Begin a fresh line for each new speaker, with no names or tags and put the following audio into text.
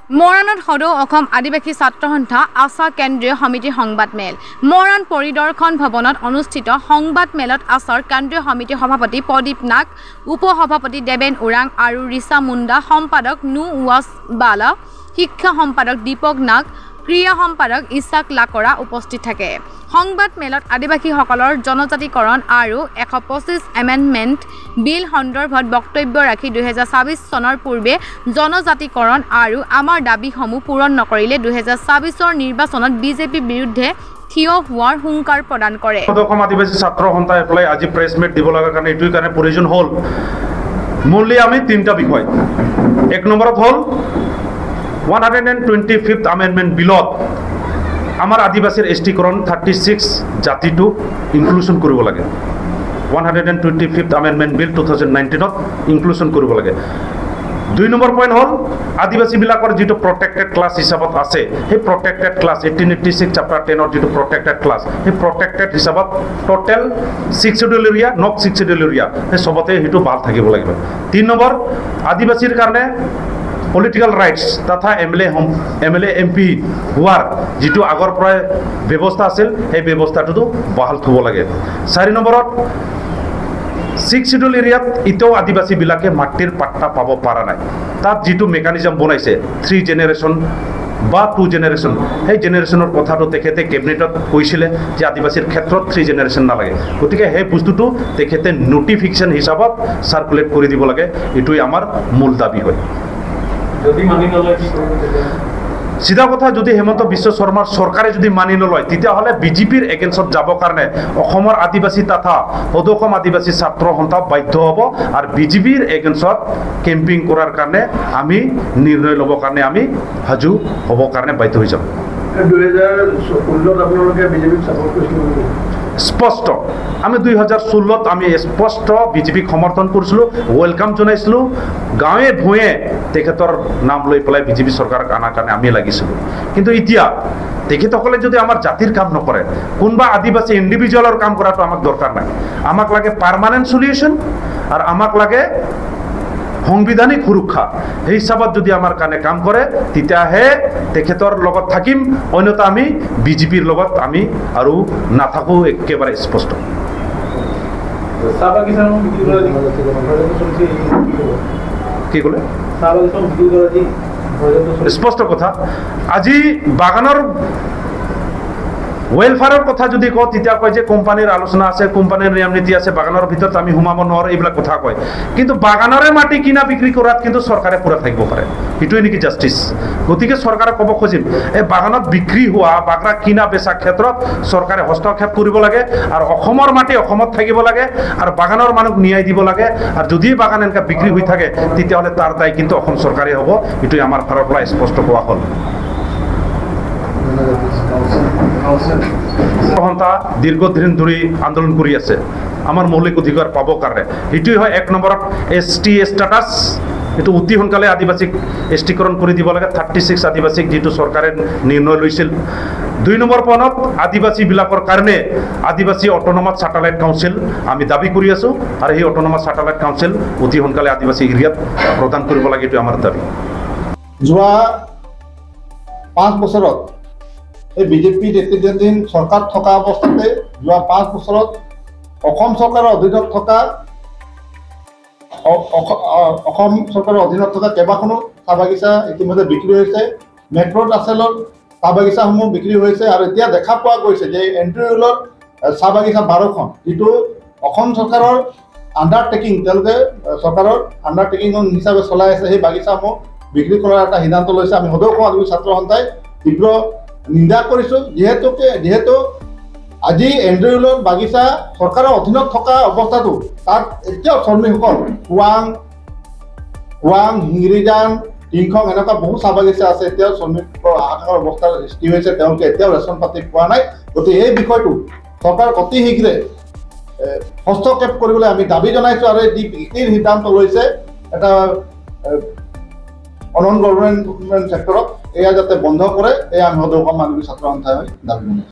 মৰাণত সদৌ অসম আদিবাসী ছাত্ৰ সন্থা আছা কেন্দ্ৰীয় সমিতিৰ সংবাদমেল মৰাণ পৰিদৰ্শন ভৱনত অনুষ্ঠিত সংবাদমেলত আছাৰ কেন্দ্ৰীয় সমিতিৰ সভাপতি প্ৰদীপ নাগ, উপসভাপতি দেবেন ওৰাং আৰু ৰিছা মুণ্ডা, সম্পাদক নু ৱাছবালা, শিক্ষা সম্পাদক দীপক নাগ, ক্ৰিয়া সম্পাদক ইছাক লাকৰা উপস্থিত থাকে। সংবাদমেলত আদিবাসীসকলৰ জনজাতিকৰণ আৰু ১২৫ এমেণ্ডমেণ্ট বিল সন্দৰ্ভত বক্তব্য ৰাখি ২০২৬ চনৰ পূৰ্বে জনজাতিকৰণ আৰু আমাৰ দাবীসমূহ পূৰণ নকৰিলে ২০২৬ নিৰ্বাচনত বিজেপিৰ বিৰুদ্ধে থিয় হোৱাৰ হুংকাৰ প্ৰদান কৰে।
অসম আদিবাসী ছাত্ৰ সন্থাই এপ্লাই আজি প্ৰেছ মিট দিব লগাৰ কাৰণে এইটোৰ কাৰণে প্ৰয়োজন হ'ল। মূললি আমি তিনিটা বিষয়। এক নম্বৰত হ'ল 125th এমেণ্ডমেণ্ট বিলত আমাৰ আদিবাসীৰ এছটিকৰণ 36 জাতিটো ইনক্লুশ্যন কৰিব লাগে। 125th এমেণ্ডমেণ্ট বিল 2019ত ইনক্লুশ্যন কৰিব লাগে। ২ নম্বৰ পইণ্ট হ'ল আদিবাসীবিলাকৰ যিটো প্ৰটেক্টেড ক্লাছ হিচাপত আছে, সেই প্ৰটেক্টেড ক্লাছ 1886 চেপ্টাৰ 10ৰ যিটো প্ৰটেক্টেড ক্লাছ, সেই প্ৰটেক্টেড হিচাপত total 6 schedule area, not 6 schedule area, সেই চবতে সেইটো ভাল থাকিব লাগিব। ৩ নম্বৰ আদিবাসীৰ কাৰণে পলিটিক্যাল ৰাইটছ তথা এম.এল.এ. এম.পি. হোৱাৰ যিটো আগৰ পৰাই ব্যৱস্থা আছিল, সেই ব্যৱস্থাটোতো বহাল থ'ব লাগে। ৪ নম্বৰত 6 শিডিউল এৰিয়াত এতিয়াও আদিবাসীবিলাকে মাটিৰ পাট্টা পাব পৰা নাই। তাত যিটো মেকানিজম বনাইছে 3 জেনেৰেশ্যন বা 2 জেনেৰেশ্যন, সেই জেনেৰেশ্যনৰ কথাটো তেখেতে কেবিনেটত কৈছিলে যে আদিবাসীৰ ক্ষেত্ৰত 3 জেনেৰেশ্যন নালাগে। গতিকে সেই বস্তুটো তেখেতে নটিফিকেশ্যন হিচাপত চাৰ্কুলেট কৰি দিব লাগে। এইটোৱে আমাৰ মূল দাবী হয়। চিধা কথা, যদি হেমন্ত বিশ্ব শৰ্মাৰ চৰকাৰে যদি মানি নলয়, তেতিয়াহ'লে বিজেপিৰ এগেইনষ্টত যাবৰ কাৰণে অসমৰ আদিবাসী তথা সদৌ অসম আদিবাসী ছাত্ৰ সন্থা বাধ্য হ'ব আৰু বিজেপিৰ এগেইনষ্টত কেম্পিং কৰাৰ কাৰণে আমি নিৰ্ণয় ল'বৰ কাৰণে আমি সাজু হ'বৰ কাৰণে বাধ্য হৈ যাম।
2016ত আপোনালোকে বিজেপিক ছাপোৰ্ট কৰিছিল?
স্পষ্ট, আমি 2016ত আমি স্পষ্ট বিজেপিক সমৰ্থন কৰিছিলোঁ, ৱেলকাম জনাইছিলোঁ। গাঁৱে ভূঞে তেখেতৰ নাম লৈ পেলাই বিজেপি চৰকাৰক অনাৰ কাৰণে আমি লাগিছিলোঁ। কিন্তু এতিয়া তেখেতসকলে যদি আমাৰ জাতিৰ কাম নকৰে, কোনোবা আদিবাসী ইণ্ডিভিজুৱেলৰ কাম কৰাটো আমাক দৰকাৰ নাই। আমাক লাগে পাৰ্মানেণ্ট চলিউশ্যন আৰু আমাক লাগে সাংবিধানিক সুৰক্ষা। সেই হিচাপত যদি আমাৰ কাৰণে কাম কৰে, তেতিয়াহে তেখেতৰ লগত থাকিম, অন্যথা আমি বিজেপিৰ লগত আমি আৰু নাথাকো, একেবাৰে স্পষ্ট। কি ক'লে? স্পষ্ট কথা। আজি বাগানৰ ৱেলফেয়াৰৰ কথা যদি কওঁ, তেতিয়া কয় যে কোম্পানীৰ আলোচনা আছে, কোম্পানীৰ নিয়ম নীতি আছে, বাগানৰ ভিতৰত আমি সোমাব নোৱাৰোঁ, এইবিলাক কথা কয়। কিন্তু বাগানৰে মাটি কিনা বিক্ৰী কৰাত কিন্তু চৰকাৰে পূৰা থাকিব পাৰে। সেইটোৱে নেকি জাষ্টিছ? গতিকে চৰকাৰে ক'ব খুজিম, এই বাগানত বিক্ৰী হোৱা বাগৰা কিনা বেচা ক্ষেত্ৰত চৰকাৰে হস্তক্ষেপ কৰিব লাগে আৰু অসমৰ মাটি অসমত থাকিব লাগে আৰু বাগানৰ মানুহক ন্যায় দিব লাগে। আৰু যদি বাগান এনেকৈ বিক্ৰী হৈ থাকে, তেতিয়াহ'লে তাৰ দায় কিন্তু অসম চৰকাৰে হ'ব। এইটোৱে আমাৰ ফালৰ পৰা স্পষ্ট কোৱা হ'ল। সন্থা দীৰ্ঘদিন ধৰি আন্দোলন কৰি আছে আমাৰ মৌলিক অধিকাৰ পাবৰ কাৰণে। সেইটোৱে হয় 1 নম্বৰত ST ষ্টেটাছ, এইটো অতি সোনকালে আদিবাসীক এছটিকৰণ কৰি দিব লাগে। 36 আদিবাসীক যিটো চৰকাৰে নিৰ্ণয় লৈছিল। 2 নম্বৰ পইণ্টত আদিবাসীবিলাকৰ কাৰণে আদিবাসী অট'নমাছ চেটেলাইট কাউন্সিল আমি দাবী কৰি আছোঁ আৰু সেই অট'নমাছ চেটেলাইট কাউন্সিল অতি সোনকালে আদিবাসী এৰিয়াত প্ৰদান কৰিব লাগে, এইটো আমাৰ দাবী।
যোৱা 5 বছৰত এই বিজেপিৰ নেতৃত্বাধীন চৰকাৰ থকা অৱস্থাতে যোৱা 5 বছৰত অসম চৰকাৰৰ অধীনত থকা কেইবাখনো চাহ বাগিচা ইতিমধ্যে বিক্ৰী হৈছে। মেট্ৰ' টাচেলৰ চাহ বাগিচাসমূহ বিক্ৰী হৈছে আৰু এতিয়া দেখা পোৱা গৈছে যে এণ্ট্ৰিউলৰ চাহ বাগিচা 12খন, যিটো অসম চৰকাৰৰ আণ্ডাৰটেকিং, তেওঁলোকে চৰকাৰৰ আণ্ডাৰটেকিং হিচাপে চলাই আছে, সেই বাগিচাসমূহ বিক্ৰী কৰাৰ এটা সিদ্ধান্ত লৈছে। আমি সদৌ অসম আদিবাসী ছাত্ৰ সন্থাই তীব্ৰ নিন্দা কৰিছোঁ। যিহেতু আজি এণ্ট্ৰিউলৰ বাগিচা চৰকাৰৰ অধীনত থকা অৱস্থাটো তাত এতিয়াও শ্ৰমিকসকল ওৱাং, হিংৰিজান, টিংখং এনেকুৱা বহু চাহ বাগিচা আছে, এতিয়াও শ্ৰমিকৰ হাহাকাৰ অৱস্থাৰ সৃষ্টি হৈছে। তেওঁলোকে এতিয়াও ৰেচন পাতি পোৱা নাই। গতিকে এই বিষয়টো চৰকাৰক অতি শীঘ্ৰে হস্তক্ষেপ কৰিবলৈ আমি দাবী জনাইছোঁ আৰু যি বিক্ৰীৰ সিদ্ধান্ত লৈছে এটা নন গভৰ্ণমেণ্ট ছেক্টৰত, এয়া যাতে বন্ধ কৰে, এয়া আমি সদৌ অসম আদিবাসী ছাত্ৰ সন্থাই দাবী জনাইছোঁ।